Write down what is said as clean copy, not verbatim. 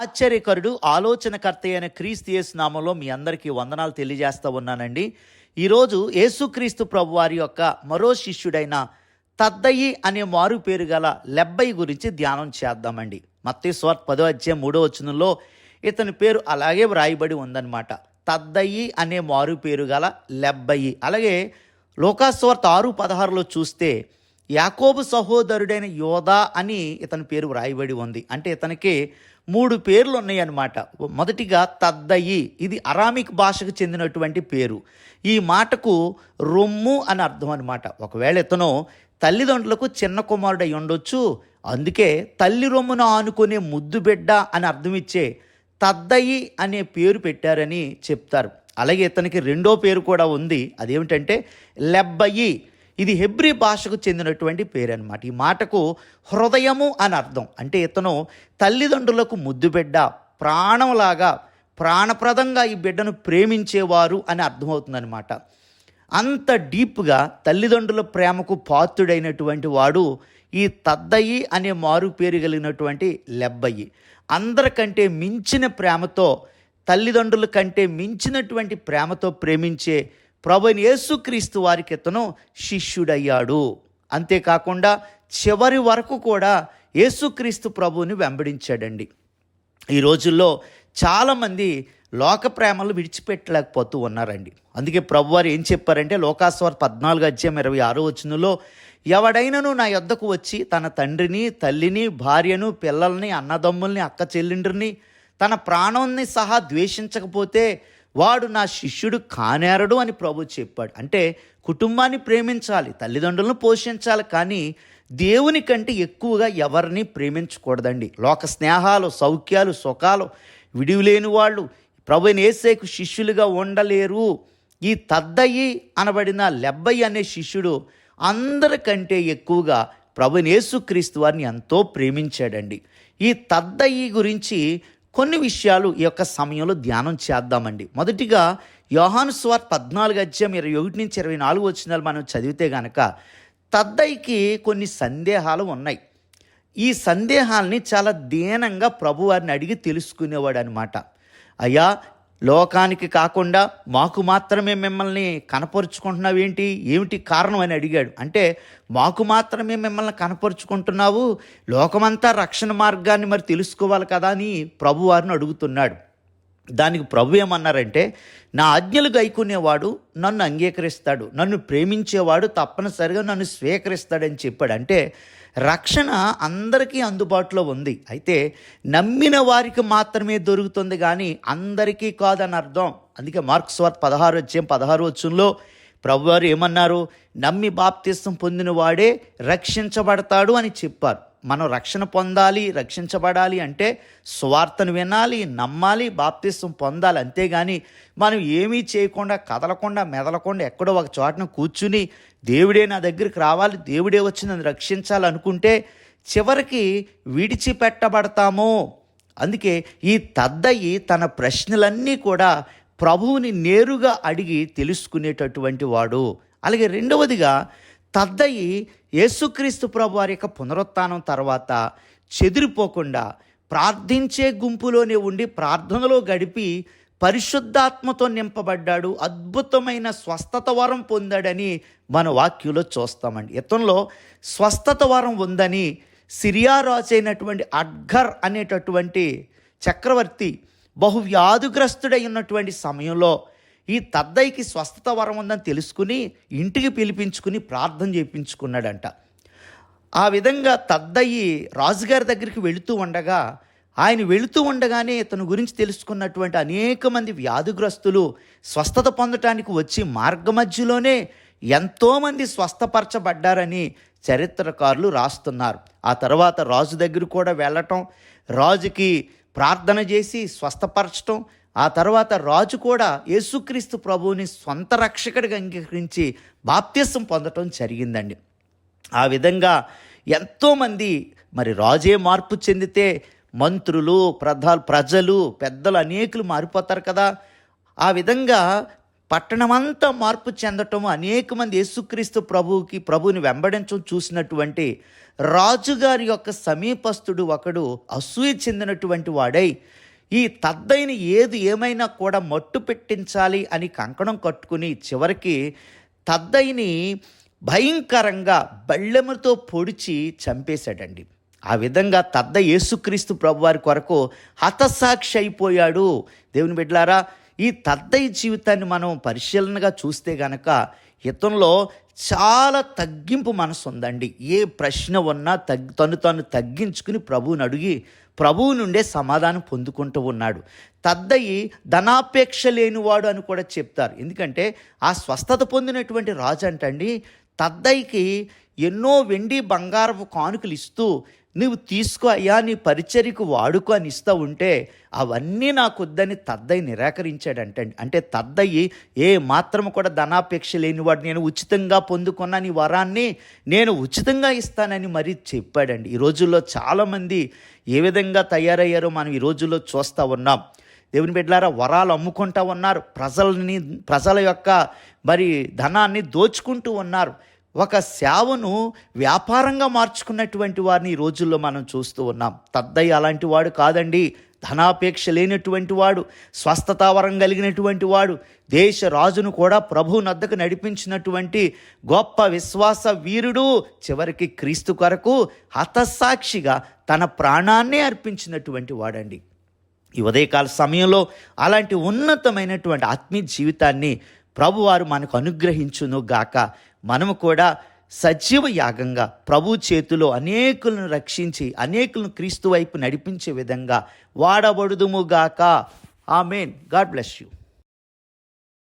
ఆశ్చర్యకరుడు ఆలోచనకర్త అయిన క్రీస్తు యేసు నామంలో మీ అందరికీ వందనాలు తెలియజేస్తూ ఉన్నానండి. ఈరోజు యేసుక్రీస్తు ప్రభు వారి యొక్క మరో శిష్యుడైన తద్దయి అనే మారు పేరు గల లెబ్బయి గురించి ధ్యానం చేద్దామండి. మత్తయి సువార్త 10:3 ఇతని పేరు అలాగే వ్రాయబడి ఉందన్నమాట. తద్దయి అనే మారు పేరు గల లెబ్బయి. అలాగే లూకా సువార్త 6:16 చూస్తే యాకోబు సహోదరుడైన యోధా అని ఇతని పేరు వ్రాయబడి ఉంది. అంటే ఇతనికి 3 పేర్లు ఉన్నాయన్నమాట. మొదటిగా తద్దయి, ఇది అరామిక్ భాషకు చెందినటువంటి పేరు. ఈ మాటకు రొమ్ము అని అర్థం అనమాట. ఒకవేళ ఇతను తల్లిదండ్రులకు చిన్న కుమారుడై ఉండొచ్చు, అందుకే తల్లి రొమ్మున ఆనుకునే ముద్దు బిడ్డ అని అర్థం ఇచ్చే తద్దయి అనే పేరు పెట్టారని చెప్తారు. అలాగే ఇతనికి రెండో పేరు కూడా ఉంది, అదేమిటంటే లెబ్బయి. ఇది హెబ్రీ భాషకు చెందినటువంటి పేరు అనమాట. ఈ మాటకు హృదయము అని అర్థం. అంటే ఇతను తల్లిదండ్రులకు ముద్దుబిడ్డ, ప్రాణంలాగా ప్రాణప్రదంగా ఈ బిడ్డను ప్రేమించేవారు అని అర్థమవుతుందన్నమాట. అంత డీప్గా తల్లిదండ్రుల ప్రేమకు పాత్రుడైనటువంటి వాడు ఈ తద్దయి అనే మారు పేరు కలిగినటువంటి లెబ్బయి. అందరికంటే మించిన ప్రేమతో, తల్లిదండ్రుల కంటే మించినటువంటి ప్రేమతో ప్రేమించే ప్రభువైన యేసుక్రీస్తు వారికి ఇతను శిష్యుడయ్యాడు. అంతేకాకుండా చివరి వరకు కూడా యేసుక్రీస్తు ప్రభువుని వెంబడించాడండి. ఈ రోజుల్లో చాలామంది లోక ప్రేమలు విడిచిపెట్టలేకపోతూ ఉన్నారండి. అందుకే ప్రభువారు ఏం చెప్పారంటే లోకాసువార్త 14:26 ఎవడైనను నా యొద్దకు వచ్చి తన తండ్రిని, తల్లిని, భార్యను, పిల్లల్ని, అన్నదమ్ముల్ని, అక్క చెల్లిండ్రిని, తన ప్రాణాన్ని సహా ద్వేషించకపోతే వాడు నా శిష్యుడు కానేరడు అని ప్రభు చెప్పాడు. అంటే కుటుంబాన్ని ప్రేమించాలి, తల్లిదండ్రులను పోషించాలి, కానీ దేవుని కంటే ఎక్కువగా ఎవరిని ప్రేమించకూడదండి. లోక స్నేహాలు, సౌఖ్యాలు, సుఖాలు విడివిలేని వాళ్ళు ప్రభువైన యేసుకు శిష్యులుగా ఉండలేరు. ఈ తద్దయి అనబడిన లెబ్బయి అనే శిష్యుడు అందరికంటే ఎక్కువగా ప్రభువైన యేసుక్రీస్తు వారిని ఎంతో ప్రేమించాడండి. ఈ తద్దయి గురించి కొన్ని విషయాలు ఈ యొక్క సమయంలో ధ్యానం చేద్దామండి. మొదటిగా యోహాను సువార్త 14:21-24 మనం చదివితే గనక తద్దయికి కొన్ని సందేహాలు ఉన్నాయి. ఈ సందేహాల్ని చాలా దీనంగా ప్రభువారిని అడిగి తెలుసుకునేవాడు అనమాట. అయ్యా, లోకానికి కాకుండా మాకు మాత్రమే మిమ్మల్ని కనపరుచుకుంటున్నావు ఏమిటి కారణం అని అడిగాడు. అంటే మాకు మాత్రమే మిమ్మల్ని కనపరుచుకుంటున్నావు, లోకమంతా రక్షణ మార్గాన్ని మరి తెలుసుకోవాలి కదా అని ప్రభువారిని అడుగుతున్నాడు. దానికి ప్రభు ఏమన్నారంటే, నా ఆజ్ఞలు గైకునేవాడు నన్ను అంగీకరిస్తాడు, నన్ను ప్రేమించేవాడు తప్పనిసరిగా నన్ను స్వీకరిస్తాడని చెప్పాడు. అంటే రక్షణ అందరికీ అందుబాటులో ఉంది, అయితే నమ్మిన వారికి మాత్రమే దొరుకుతుంది కానీ అందరికీ కాదని అర్థం. అందుకే మార్కు సువార్త 16:16 ప్రభువారు ఏమన్నారు, నమ్మి బాప్తిస్తం పొందిన వాడే రక్షించబడతాడు అని చెప్పారు. మనం రక్షణ పొందాలి, రక్షించబడాలి అంటే సువార్తను వినాలి, నమ్మాలి, బాప్తిస్తం పొందాలి. అంతేగాని మనం ఏమీ చేయకుండా, కదలకుండా, మెదలకుండా ఎక్కడో ఒక చోటన కూర్చుని దేవుడే నా దగ్గరికి రావాలి, దేవుడే వచ్చి నన్ను రక్షించాలనుకుంటే చివరికి విడిచిపెట్టబడతాము. అందుకే ఈ తద్దయి తన ప్రశ్నలన్నీ కూడా ప్రభువుని నేరుగా అడిగి తెలుసుకునేటటువంటి వాడు. అలాగే రెండవదిగా తద్దయి యేసుక్రీస్తు ప్రభు వారి యొక్క పునరుత్థానం తర్వాత చెదిరిపోకుండా ప్రార్థించే గుంపులోనే ఉండి ప్రార్థనలో గడిపి పరిశుద్ధాత్మతో నింపబడ్డాడు, అద్భుతమైన స్వస్థత వరం పొందాడని మన వాక్యంలో చూస్తామండి. ఇతనిలో స్వస్థత వరం ఉందని సిరియా రాజు అయినటువంటి అడ్గర్ అనేటటువంటి చక్రవర్తి బహువ్యాధిగ్రస్తుడై ఉన్నటువంటి సమయంలో ఈ తద్దయికి స్వస్థత వరం ఉందని తెలుసుకుని ఇంటికి పిలిపించుకుని ప్రార్థన చేయించుకున్నాడంట. ఆ విధంగా తద్దయి రాజుగారి దగ్గరికి వెళుతూ ఉండగానే ఇతని గురించి తెలుసుకున్నటువంటి అనేక మంది వ్యాధిగ్రస్తులు స్వస్థత పొందటానికి వచ్చి మార్గమధ్యలోనే ఎంతోమంది స్వస్థపరచబడ్డారని చరిత్రకారులు రాస్తున్నారు. ఆ తర్వాత రాజు దగ్గర కూడా వెళ్ళటం, రాజుకి ప్రార్థన చేసి స్వస్థపరచటం, ఆ తర్వాత రాజు కూడా యేసుక్రీస్తు ప్రభువుని సొంత రక్షకుడిగా అంగీకరించి బాప్తిసం పొందటం జరిగిందండి. ఆ విధంగా ఎంతోమంది, మరి రాజే మార్పు చెందితే మంత్రులు, ప్రజలు, పెద్దలు అనేకులు మారిపోతారు కదా. ఆ విధంగా పట్టణమంతా మార్పు చెందటము, అనేక మంది యేసుక్రీస్తు ప్రభువుని వెంబడించడం చూసినటువంటి రాజుగారి యొక్క సమీపస్తుడు ఒకడు అసూయ చెందినటువంటి వాడై ఈ తద్దైని ఏమైనా కూడా మట్టు పెట్టించాలి అని కంకణం కట్టుకుని చివరికి తద్దైని భయంకరంగా బళ్ళెముతో పొడిచి చంపేశాడండి. ఆ విధంగా తద్ద యేసుక్రీస్తు ప్రభువారి కొరకు హతసాక్షి అయిపోయాడు. దేవుని బిడ్డలారా, ఈ తద్దయి జీవితాన్ని మనం పరిశీలనగా చూస్తే గనక ఇతనిలో చాలా తగ్గింపు మనసు ఉందండి. ఏ ప్రశ్న ఉన్నా తను తగ్గించుకుని ప్రభువుని అడిగి ప్రభువు నుండే సమాధానం పొందుకుంటూ ఉన్నాడు. తద్దయి ధనాపేక్ష లేనివాడు అని కూడా చెప్తారు. ఎందుకంటే ఆ స్వస్థత పొందినటువంటి రాజు అంటండి తద్దయికి ఎన్నో వెండి బంగారపు కానుకలు ఇస్తూ, నువ్వు తీసుకో అయ్యా, నీ పరిచర్యకు వాడుకో అని ఇస్తూ ఉంటే అవన్నీ నాకు వద్దని తద్దయి నిరాకరించాడంటండి. అంటే తద్దయి ఏ మాత్రము కూడా ధనాపేక్ష లేనివాడు, నేను ఉచితంగా పొందుకున్న నీ వరాన్ని నేను ఉచితంగా ఇస్తానని మరీ చెప్పాడండి. ఈ రోజుల్లో చాలామంది ఏ విధంగా తయారయ్యారో మనం ఈ రోజుల్లో చూస్తూ ఉన్నాం. దేవుని బిడ్డలారా, వరాలు అమ్ముకుంటూ ఉన్నారు, ప్రజల యొక్క ధనాన్ని దోచుకుంటూ ఉన్నారు. ఒక సేవను వ్యాపారంగా మార్చుకున్నటువంటి వారిని ఈ రోజుల్లో మనం చూస్తూ ఉన్నాం. తద్దయ్య అలాంటి వాడు కాదండి. ధనాపేక్ష లేనటువంటి వాడు, స్వస్థతావరం కలిగినటువంటి వాడు, దేశ రాజును కూడా ప్రభువు నద్దకు నడిపించినటువంటి గొప్ప విశ్వాస వీరుడు, చివరికి క్రీస్తు కొరకు హతసాక్షిగా తన ప్రాణాన్నే అర్పించినటువంటి వాడండి. ఈ ఉదయకాల సమయంలో అలాంటి ఉన్నతమైనటువంటి ఆత్మీయ జీవితాన్ని ప్రభువారు మనకు అనుగ్రహించును గాక. మనము కూడా సజీవ యాగంగా ప్రభు చేతిలో అనేకులను రక్షించి అనేకులను క్రీస్తు వైపు నడిపించే విధంగా వాడబడుదుము గాక. ఆమేన్. God bless you.